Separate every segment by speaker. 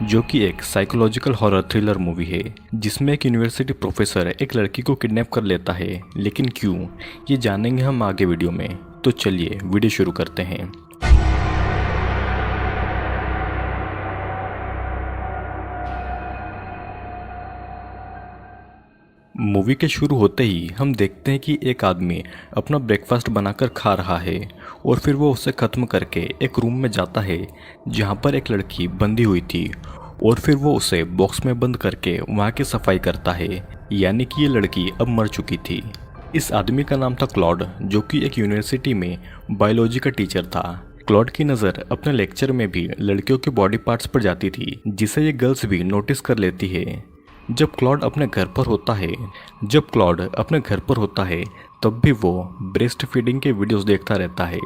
Speaker 1: जो कि एक साइकोलॉजिकल हॉरर थ्रिलर मूवी है जिसमें एक यूनिवर्सिटी प्रोफेसर एक लड़की को किडनैप कर लेता है। लेकिन क्यों, ये जानेंगे हम आगे वीडियो में। तो चलिए वीडियो शुरू करते हैं। मूवी के शुरू होते ही हम देखते हैं कि एक आदमी अपना ब्रेकफास्ट बनाकर खा रहा है और फिर वो उसे ख़त्म करके एक रूम में जाता है जहाँ पर एक लड़की बंधी हुई थी और फिर वो उसे बॉक्स में बंद करके वहाँ की सफाई करता है। यानी कि ये लड़की अब मर चुकी थी। इस आदमी का नाम था क्लॉड, जो कि एक यूनिवर्सिटी में बायोलॉजी का टीचर था। क्लॉड की नज़र अपने लेक्चर में भी लड़कियों के बॉडी पार्ट्स पर जाती थी, जिसे ये गर्ल्स भी नोटिस कर लेती है। जब क्लॉड अपने घर पर होता है तब भी वो ब्रेस्ट फीडिंग के वीडियोस देखता रहता है।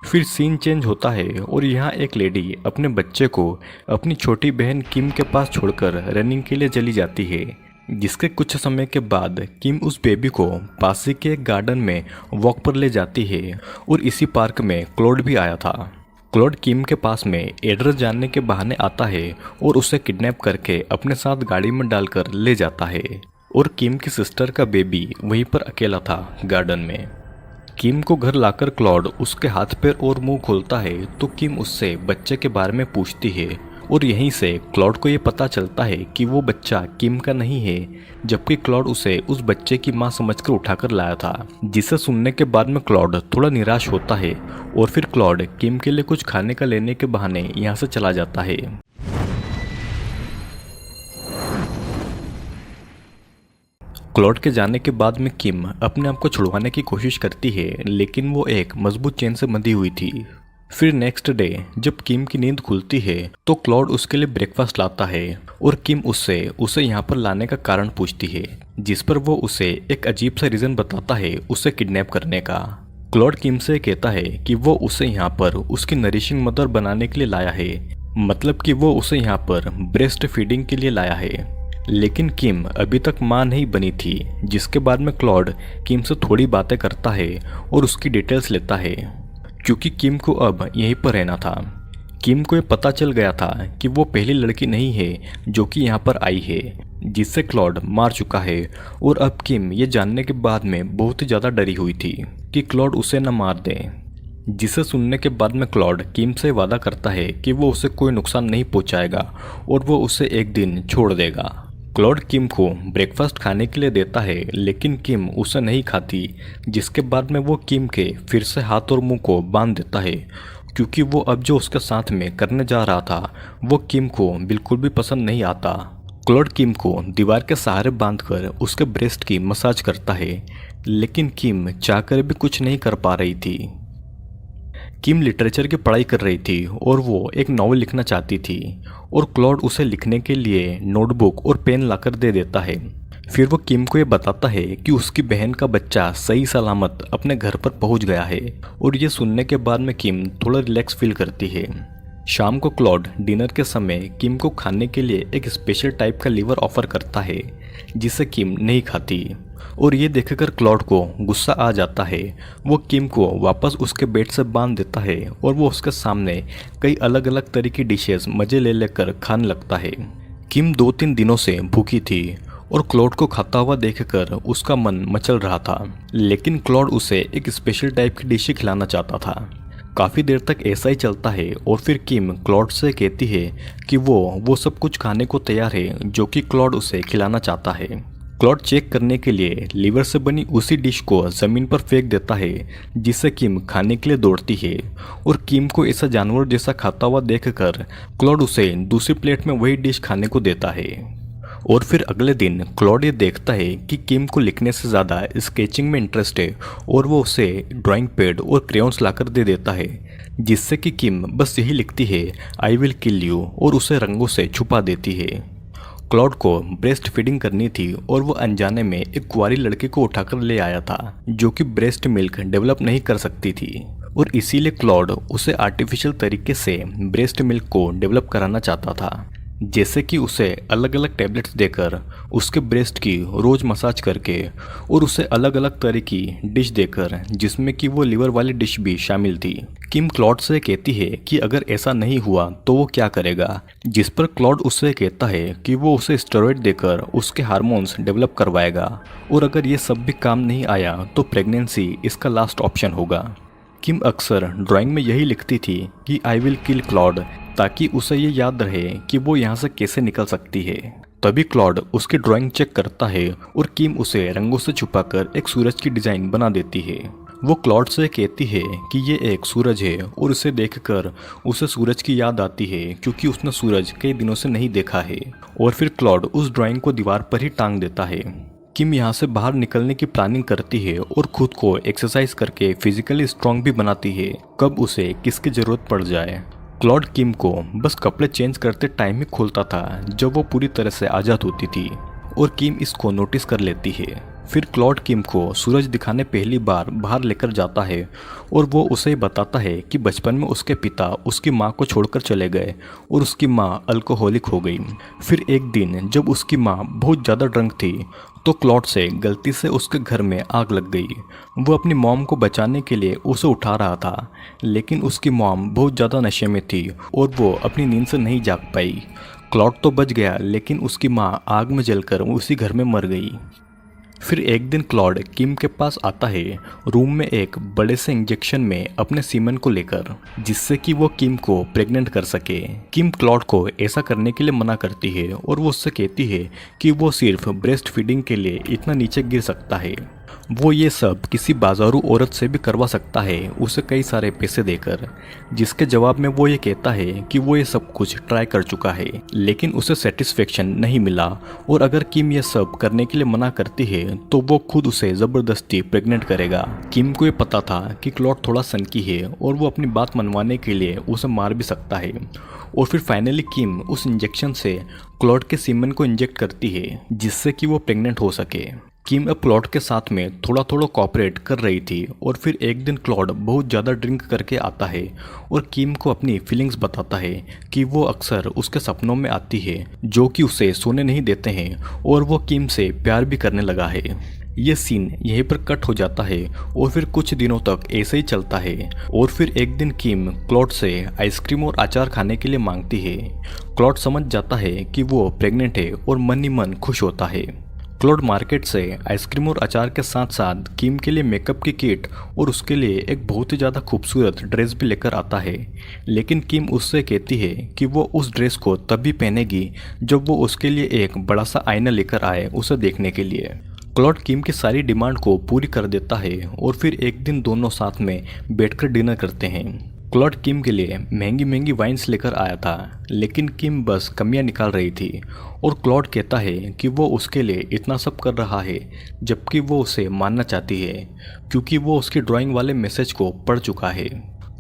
Speaker 1: फिर सीन चेंज होता है और यहाँ एक लेडी अपने बच्चे को अपनी छोटी बहन किम के पास छोड़कर रनिंग के लिए चली जाती है। जिसके कुछ समय के बाद किम उस बेबी को पास ही के एक गार्डन में वॉक पर ले जाती है और इसी पार्क में क्लॉड भी आया था। क्लॉड किम के पास में एड्रेस जानने के बहाने आता है और उसे किडनैप करके अपने साथ गाड़ी में डालकर ले जाता है। और किम की सिस्टर का बेबी वहीं पर अकेला था गार्डन में। किम को घर लाकर क्लॉड उसके हाथ पैर और मुंह खोलता है तो किम उससे बच्चे के बारे में पूछती है और यहीं से क्लॉड को ये पता चलता है कि वो बच्चा किम का नहीं है, जबकि क्लॉड उसे उस बच्चे की मां समझकर उठाकर लाया था। जिसे सुनने के बाद में क्लॉड थोड़ा निराश होता है और फिर क्लॉड किम के लिए कुछ खाने का लेने के बहाने यहाँ से चला जाता है। क्लॉड के जाने के बाद में किम अपने आप को छुड़वाने की कोशिश करती है, लेकिन वो एक मजबूत चेन से बंधी हुई थी। फिर नेक्स्ट डे जब किम की नींद खुलती है तो क्लॉड उसके लिए ब्रेकफास्ट लाता है और किम उसे यहाँ पर लाने का कारण पूछती है, जिस पर वो उसे एक अजीब सा रीजन बताता है उसे किडनैप करने का। क्लॉड किम से कहता है कि वो उसे यहाँ पर उसकी नरिशिंग मदर बनाने के लिए लाया है, मतलब कि वो उसे यहाँ पर ब्रेस्ट फीडिंग के लिए लाया है। लेकिन किम अभी तक मां नहीं बनी थी, जिसके बाद में क्लॉड किम से थोड़ी बातें करता है और उसकी डिटेल्स लेता है, क्योंकि किम को अब यहीं पर रहना था। किम को ये पता चल गया था कि वो पहली लड़की नहीं है जो कि यहाँ पर आई है, जिससे क्लॉड मार चुका है। और अब किम ये जानने के बाद में बहुत ही ज़्यादा डरी हुई थी कि क्लॉड उसे न मार दे। जिसे सुनने के बाद में क्लॉड किम से वादा करता है कि वो उसे कोई नुकसान नहीं पहुँचाएगा और वो उसे एक दिन छोड़ देगा। क्लॉड किम को ब्रेकफास्ट खाने के लिए देता है, लेकिन किम उसे नहीं खाती, जिसके बाद में वो किम के फिर से हाथ और मुंह को बांध देता है, क्योंकि वो अब जो उसके साथ में करने जा रहा था वो किम को बिल्कुल भी पसंद नहीं आता। क्लॉड किम को दीवार के सहारे बांधकर उसके ब्रेस्ट की मसाज करता है, लेकिन किम चाहकर भी कुछ नहीं कर पा रही थी। किम लिटरेचर की पढ़ाई कर रही थी और वो एक नॉवल लिखना चाहती थी और क्लॉड उसे लिखने के लिए नोटबुक और पेन लाकर दे देता है। फिर वो किम को ये बताता है कि उसकी बहन का बच्चा सही सलामत अपने घर पर पहुंच गया है और ये सुनने के बाद में किम थोड़ा रिलैक्स फील करती है। शाम को क्लॉड डिनर के समय किम को खाने के लिए एक स्पेशल टाइप का लीवर ऑफर करता है, जिसे किम नहीं खाती। और ये देखकर क्लॉड को गुस्सा आ जाता है। वो किम को वापस उसके बेड से बांध देता है और वो उसके सामने कई अलग अलग तरह की डिशेस मज़े ले लेकर खाने लगता है। किम 2-3 दिनों से भूखी थी और क्लॉड को खाता हुआ देखकर उसका मन मचल रहा था, लेकिन क्लॉड उसे एक स्पेशल टाइप की डिश खिलाना चाहता था। काफ़ी देर तक ऐसा ही चलता है और फिर किम क्लॉड से कहती है कि वो सब कुछ खाने को तैयार है जो कि क्लॉड उसे खिलाना चाहता है। क्लॉड चेक करने के लिए लीवर से बनी उसी डिश को ज़मीन पर फेंक देता है, जिसे किम खाने के लिए दौड़ती है। और किम को ऐसा जानवर जैसा खाता हुआ देखकर क्लॉड उसे दूसरी प्लेट में वही डिश खाने को देता है। और फिर अगले दिन क्लॉड ये देखता है कि किम को लिखने से ज़्यादा स्केचिंग में इंटरेस्ट है और वो उसे ड्राइंग पैड और क्रेयॉन्स लाकर दे देता है, जिससे कि किम बस यही लिखती है आई विल किल यू और उसे रंगों से छुपा देती है। क्लॉड को ब्रेस्ट फीडिंग करनी थी और वो अनजाने में एक कुंवारी लड़की को उठाकर ले आया था जो कि ब्रेस्ट मिल्क डेवलप नहीं कर सकती थी और इसीलिए क्लॉड उसे आर्टिफिशियल तरीके से ब्रेस्ट मिल्क को डेवलप कराना चाहता था। जैसे कि उसे अलग अलग टैबलेट्स देकर, उसके ब्रेस्ट की रोज मसाज करके और उसे अलग अलग तरह की डिश देकर, जिसमें कि वो लिवर वाली डिश भी शामिल थी। किम क्लॉड से कहती है कि अगर ऐसा नहीं हुआ तो वो क्या करेगा, जिस पर क्लॉड उससे कहता है कि वो उसे स्टेरॉइड देकर उसके हार्मोन्स डेवलप करवाएगा और अगर ये सब भी काम नहीं आया तो प्रेगनेंसी इसका लास्ट ऑप्शन होगा। किम अक्सर ड्राइंग में यही लिखती थी कि आई विल किल क्लॉड, ताकि उसे ये याद रहे कि वो यहाँ से कैसे निकल सकती है। तभी क्लॉड उसकी ड्राइंग चेक करता है और किम उसे रंगों से छुपाकर एक सूरज की डिजाइन बना देती है। वो क्लॉड से कहती है कि ये एक सूरज है और उसे देखकर उसे सूरज की याद आती है, क्योंकि उसने सूरज कई दिनों से नहीं देखा है। और फिर क्लॉड उस ड्राइंग को दीवार पर ही टांग देता है। किम यहाँ से बाहर निकलने की प्लानिंग करती है और खुद को एक्सरसाइज करके फिजिकली स्ट्रांग भी बनाती है, कब उसे किसकी जरूरत पड़ जाए। क्लॉड किम को बस कपड़े चेंज करते टाइम ही खोलता था जब वो पूरी तरह से आज़ाद होती थी और किम इसको नोटिस कर लेती है। फिर क्लॉड किम को सूरज दिखाने पहली बार बाहर लेकर जाता है और वो उसे बताता है कि बचपन में उसके पिता उसकी माँ को छोड़कर चले गए और उसकी माँ अल्कोहलिक हो गई। फिर एक दिन जब उसकी माँ बहुत ज़्यादा ड्रंक थी तो क्लॉड से गलती से उसके घर में आग लग गई। वो अपनी मॉम को बचाने के लिए उसे उठा रहा था, लेकिन उसकी मॉम बहुत ज़्यादा नशे में थी और वो अपनी नींद से नहीं जाग पाई। क्लॉड तो बच गया, लेकिन उसकी माँ आग में जलकर उसी घर में मर गई। फिर एक दिन क्लॉड किम के पास आता है रूम में एक बड़े से इंजेक्शन में अपने सीमन को लेकर, जिससे कि वो किम को प्रेग्नेंट कर सके। किम क्लॉड को ऐसा करने के लिए मना करती है और वो उससे कहती है कि वो सिर्फ ब्रेस्ट फीडिंग के लिए इतना नीचे गिर सकता है। वो ये सब किसी बाजारू औरत से भी करवा सकता है उसे कई सारे पैसे देकर, जिसके जवाब में वो ये कहता है कि वो ये सब कुछ ट्राई कर चुका है लेकिन उसे सेटिस्फेक्शन नहीं मिला और अगर किम ये सब करने के लिए मना करती है तो वो खुद उसे ज़बरदस्ती प्रेग्नेंट करेगा। किम को ये पता था कि क्लॉड थोड़ा सनकी है और वो अपनी बात मनवाने के लिए उसे मार भी सकता है। और फिर फाइनली किम उस इंजेक्शन से क्लॉड के सीमन को इंजेक्ट करती है, जिससे कि वो प्रेग्नेंट हो सके। किम अब क्लॉड के साथ में थोड़ा थोड़ा कोऑपरेट कर रही थी और फिर एक दिन क्लॉड बहुत ज़्यादा ड्रिंक करके आता है और किम को अपनी फीलिंग्स बताता है कि वो अक्सर उसके सपनों में आती है, जो कि उसे सोने नहीं देते हैं और वो किम से प्यार भी करने लगा है। ये सीन यहीं पर कट हो जाता है और फिर कुछ दिनों तक ऐसे ही चलता है और फिर एक दिन किम क्लॉड से आइसक्रीम और अचार खाने के लिए मांगती है। क्लॉड समझ जाता है कि वो प्रेग्नेंट है और मन ही मन खुश होता है। क्लॉड मार्केट से आइसक्रीम और अचार के साथ साथ किम के लिए मेकअप की किट और उसके लिए एक बहुत ही ज़्यादा खूबसूरत ड्रेस भी लेकर आता है, लेकिन किम उससे कहती है कि वो उस ड्रेस को तभी पहनेगी जब वो उसके लिए एक बड़ा सा आईना लेकर आए उसे देखने के लिए। क्लॉड किम की सारी डिमांड को पूरी कर देता है और फिर एक दिन दोनों साथ में बैठकर डिनर करते हैं। क्लॉड किम के लिए महंगी महंगी वाइन्स लेकर आया था, लेकिन किम बस कमियां निकाल रही थी और क्लॉड कहता है कि वो उसके लिए इतना सब कर रहा है जबकि वो उसे मानना चाहती है, क्योंकि वो उसकी ड्राइंग वाले मैसेज को पढ़ चुका है।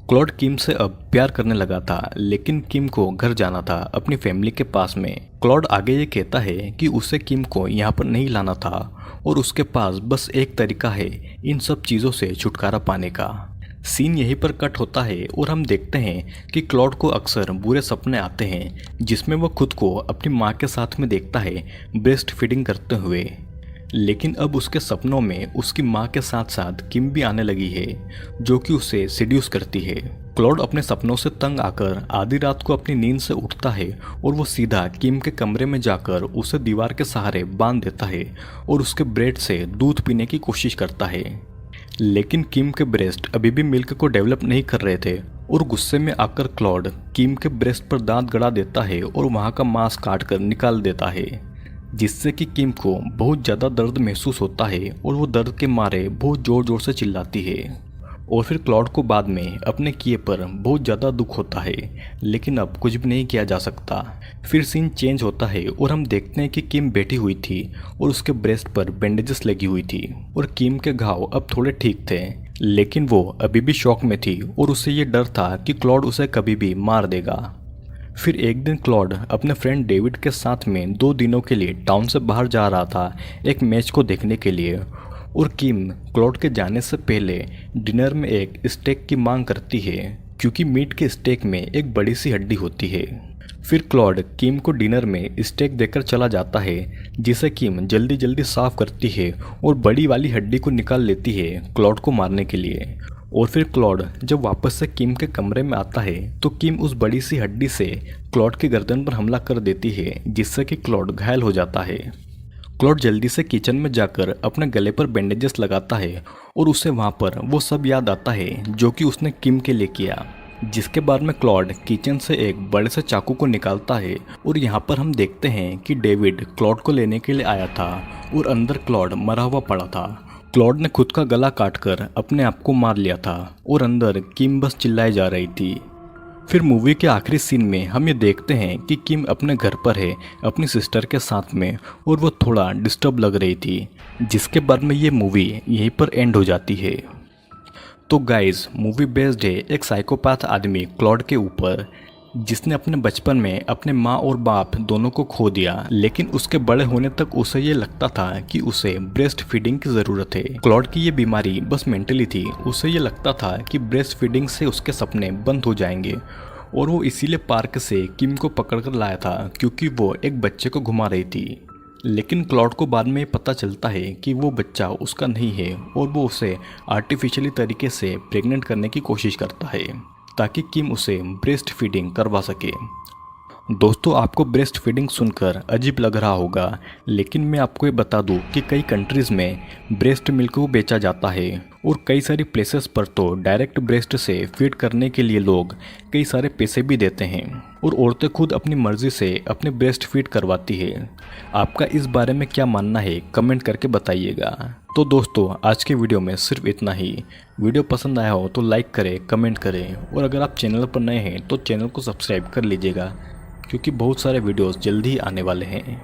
Speaker 1: क्लॉड किम से अब प्यार करने लगा था, लेकिन किम को घर जाना था अपनी फैमिली के पास में। क्लॉड आगे ये कहता है कि उसे किम को यहाँ पर नहीं लाना था और उसके पास बस एक तरीका है इन सब चीज़ों से छुटकारा पाने का। सीन यहीं पर कट होता है और हम देखते हैं कि क्लॉड को अक्सर बुरे सपने आते हैं, जिसमें वो खुद को अपनी माँ के साथ में देखता है ब्रेस्ट फीडिंग करते हुए। लेकिन अब उसके सपनों में उसकी माँ के साथ साथ किम भी आने लगी है, जो कि उसे सिड्यूस करती है। क्लॉड अपने सपनों से तंग आकर आधी रात को अपनी नींद से उठता है और वो सीधा किम के कमरे में जाकर उसे दीवार के सहारे बांध देता है और उसके ब्रेस्ट से दूध पीने की कोशिश करता है। लेकिन किम के ब्रेस्ट अभी भी मिल्क को डेवलप नहीं कर रहे थे और गुस्से में आकर क्लॉड किम के ब्रेस्ट पर दांत गड़ा देता है और वहाँ का मांस काट कर निकाल देता है, जिससे कि किम को बहुत ज़्यादा दर्द महसूस होता है और वो दर्द के मारे बहुत ज़ोर ज़ोर से चिल्लाती है। और फिर क्लॉड को बाद में अपने किए पर बहुत ज़्यादा दुख होता है, लेकिन अब कुछ भी नहीं किया जा सकता। फिर सीन चेंज होता है और हम देखते हैं कि किम बैठी हुई थी और उसके ब्रेस्ट पर बैंडेजेस लगी हुई थी और किम के घाव अब थोड़े ठीक थे, लेकिन वो अभी भी शॉक में थी और उसे ये डर था कि क्लॉड उसे कभी भी मार देगा। फिर एक दिन क्लॉड अपने फ्रेंड डेविड के साथ में 2 दिनों के लिए टाउन से बाहर जा रहा था एक मैच को देखने के लिए और किम क्लॉड के जाने से पहले डिनर में एक स्टेक की मांग करती है, क्योंकि मीट के स्टेक में एक बड़ी सी हड्डी होती है। फिर क्लॉड किम को डिनर में स्टेक देकर चला जाता है, जिसे किम जल्दी जल्दी साफ करती है और बड़ी वाली हड्डी को निकाल लेती है क्लॉड को मारने के लिए। और फिर क्लॉड जब वापस से किम के कमरे में आता है तो किम उस बड़ी सी हड्डी से क्लॉड की गर्दन पर हमला कर देती है, जिससे कि क्लॉड घायल हो जाता है। क्लॉड जल्दी से किचन में जाकर अपने गले पर बैंडेजेस लगाता है और उसे वहाँ पर वो सब याद आता है जो कि उसने किम के लिए किया। जिसके बाद में क्लॉड किचन से एक बड़े से चाकू को निकालता है और यहाँ पर हम देखते हैं कि डेविड क्लॉड को लेने के लिए आया था और अंदर क्लॉड मरा हुआ पड़ा था। क्लॉड ने खुद का गला काटकर अपने आप को मार लिया था और अंदर किम बस चिल्लाई जा रही थी। फिर मूवी के आखिरी सीन में हम ये देखते हैं कि किम अपने घर पर है अपनी सिस्टर के साथ में और वो थोड़ा डिस्टर्ब लग रही थी, जिसके बाद में ये मूवी यहीं पर एंड हो जाती है। तो गाइज मूवी बेस्ड है एक साइकोपैथ आदमी क्लॉड के ऊपर, जिसने अपने बचपन में अपने माँ और बाप दोनों को खो दिया, लेकिन उसके बड़े होने तक उसे ये लगता था कि उसे ब्रेस्ट फीडिंग की ज़रूरत है। क्लॉड की ये बीमारी बस मेंटली थी, उसे ये लगता था कि ब्रेस्ट फीडिंग से उसके सपने बंद हो जाएंगे और वो इसीलिए पार्क से किम को पकड़ कर लाया था क्योंकि वो एक बच्चे को घुमा रही थी। लेकिन क्लॉड को बाद में पता चलता है कि वो बच्चा उसका नहीं है और वो उसे आर्टिफिशियली तरीके से प्रेग्नेंट करने की कोशिश करता है ताकि किम उसे ब्रेस्ट फीडिंग करवा सके। दोस्तों, आपको ब्रेस्ट फीडिंग सुनकर अजीब लग रहा होगा, लेकिन मैं आपको ये बता दूं कि कई कंट्रीज़ में ब्रेस्ट मिल्क को बेचा जाता है और कई सारी प्लेसेस पर तो डायरेक्ट ब्रेस्ट से फीड करने के लिए लोग कई सारे पैसे भी देते हैं और औरतें खुद अपनी मर्ज़ी से अपने ब्रेस्ट फीड करवाती है। आपका इस बारे में क्या मानना है, कमेंट करके बताइएगा। तो दोस्तों, आज के वीडियो में सिर्फ इतना ही। वीडियो पसंद आया हो तो लाइक करें, कमेंट करें और अगर आप चैनल पर नए हैं तो चैनल को सब्सक्राइब कर लीजिएगा, क्योंकि बहुत सारे वीडियोस जल्दी ही आने वाले हैं।